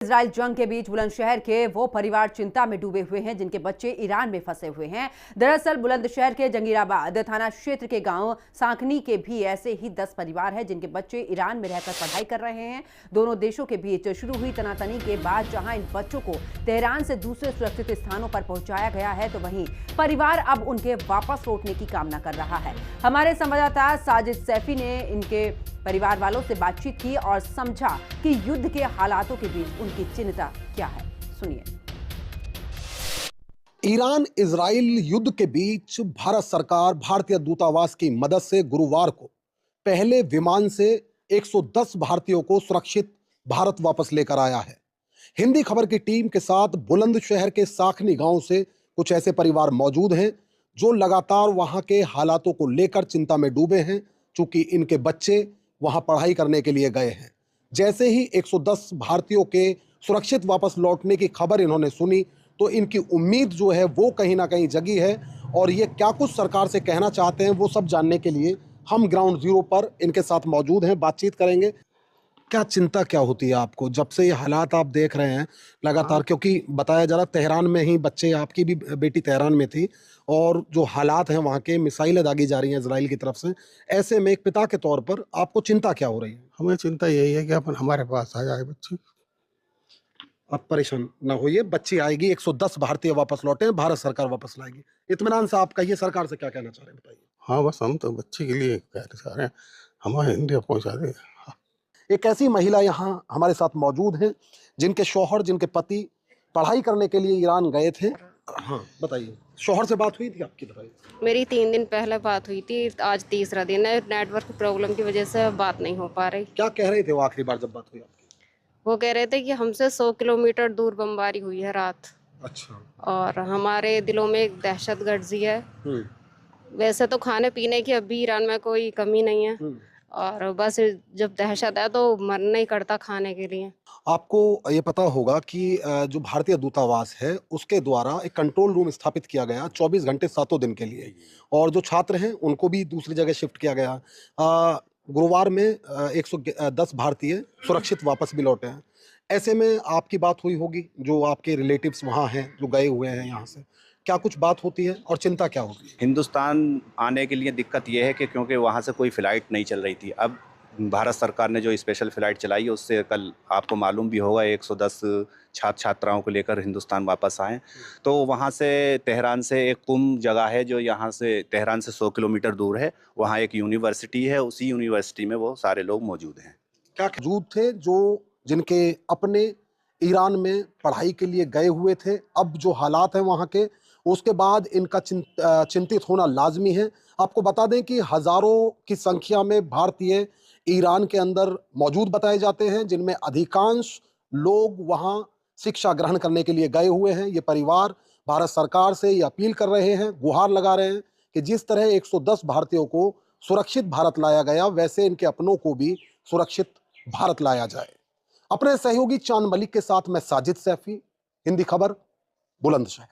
Israel जंग के बीच बुलंदशहर के वो परिवार चिंता में डूबे हुए हैं जिनके बच्चे ईरान में फंसे हुए हैं। दरअसल बुलंदशहर के जंगीराबाद थाना क्षेत्र के गांव सांखनी के भी ऐसे ही 10 परिवार हैं जिनके बच्चे ईरान में रहकर पढ़ाई कर रहे हैं। दोनों देशों के बीच शुरू हुई तनातनी के बाद जहां इन बच्चों को तेहरान से दूसरे सुरक्षित स्थानों पर पहुंचाया गया है, तो वहीं परिवार अब उनके वापस लौटने की कामना कर रहा है। हमारे संवाददाता साजिद सैफी ने इनके परिवार वालों से बातचीत की और समझा कि युद्ध के हालातों के बीच उनकी चिंता क्या है। सुनिए। ईरान इजराइल युद्ध के बीच भारत सरकार भारतीय दूतावास की मदद से गुरुवार को पहले विमान से 110 भारतीयों को सुरक्षित भारत वापस लेकर आया है। हिंदी खबर की टीम के साथ बुलंदशहर के साखनी गांव से कुछ ऐसे परिवार मौजूद हैं जो लगातार वहां के हालातों को लेकर चिंता में डूबे हैं, चूंकि इनके बच्चे वहां पढ़ाई करने के लिए गए हैं। जैसे ही 110 भारतीयों के सुरक्षित वापस लौटने की खबर इन्होंने सुनी तो इनकी उम्मीद जो है वो कहीं ना कहीं जगी है, और ये क्या कुछ सरकार से कहना चाहते हैं वो सब जानने के लिए हम ग्राउंड जीरो पर इनके साथ मौजूद हैं, बातचीत करेंगे। क्या चिंता क्या होती है आपको जब से ये हालात आप देख रहे हैं लगातार, क्योंकि बताया जा रहा तेहरान में ही बच्चे, आपकी भी बेटी तेहरान में थी, और जो हालात हैं वहाँ के मिसाइलें दागी जा रही हैं इजराइल की तरफ से, ऐसे में एक पिता के तौर पर आपको चिंता क्या हो रही है? हमें चिंता यही है कि अपन हमारे पास आ जाए बच्चे। आप परेशान ना होइए, बच्ची आएगी, 110 भारतीय वापस लौटे हैं, भारत सरकार वापस लाएगी। इत्मीनान से आप कहिए, सरकार से क्या कहना चाह रहे हैं बताइए। हाँ, बस हम तो बच्चे के लिए कहना चाह रहे हैं, हमारे इंडिया पहुंचा दे। एक ऐसी महिला यहाँ हमारे साथ मौजूद हैं जिनके शौहर, जिनके पति पढ़ाई करने के लिए ईरान गए थे। हाँ बताइए, शौहर से बात हुई थी आपकी? बताइए। मेरी 3 दिन पहले बात हुई थी, आज तीसरा दिन है। नेटवर्क प्रॉब्लम की वजह से बात नहीं हो पा रही। क्या कह रहे थे वो आखिरी बार जब बात हुई आपकी? वो कह रहे थे कि हमसे 100 किलोमीटर दूर बमबारी हुई है रात, अच्छा। और हमारे दिलों में एक दहशत गर्जी है। वैसे तो खाने पीने की अभी ईरान में कोई कमी नहीं है, और बस जब दहशत है तो मन नहीं करता खाने के लिए। आपको ये पता होगा कि जो भारतीय दूतावास है उसके द्वारा एक कंट्रोल रूम स्थापित किया गया 24 घंटे 7 दिन के लिए, और जो छात्र हैं उनको भी दूसरी जगह शिफ्ट किया गया। गुरुवार में 110 भारतीय सुरक्षित वापस भी लौटे हैं। ऐसे में आपकी बात हुई होगी, जो आपके रिलेटिव्स वहाँ हैं जो गए हुए हैं यहाँ से, क्या कुछ बात होती है और चिंता क्या होती है? हिंदुस्तान आने के लिए दिक्कत ये है कि क्योंकि वहाँ से कोई फ़्लाइट नहीं चल रही थी। अब भारत सरकार ने जो स्पेशल फ़्लाइट चलाई है उससे कल आपको मालूम भी होगा 110 छात्र छात्राओं को लेकर हिंदुस्तान वापस आए। तो वहाँ से तेहरान से एक कुम जगह है जो यहाँ से तेहरान से 100 किलोमीटर दूर है, वहाँ एक यूनिवर्सिटी है, उसी यूनिवर्सिटी में वो सारे लोग मौजूद हैं। क्या मौजूद थे जो जिनके अपने ईरान में पढ़ाई के लिए गए हुए थे? अब जो हालात हैं वहाँ के, उसके बाद इनका चिंतित होना लाजमी है। आपको बता दें कि हजारों की संख्या में भारतीय ईरान के अंदर मौजूद बताए जाते हैं, जिनमें अधिकांश लोग वहाँ शिक्षा ग्रहण करने के लिए गए हुए हैं। ये परिवार भारत सरकार से ये अपील कर रहे हैं, गुहार लगा रहे हैं कि जिस तरह 110 भारतीयों को सुरक्षित भारत लाया गया, वैसे इनके अपनों को भी सुरक्षित भारत लाया जाए। अपने सहयोगी चांद मलिक के साथ मैं साजिद सैफी, हिंदी खबर, बुलंदशहर।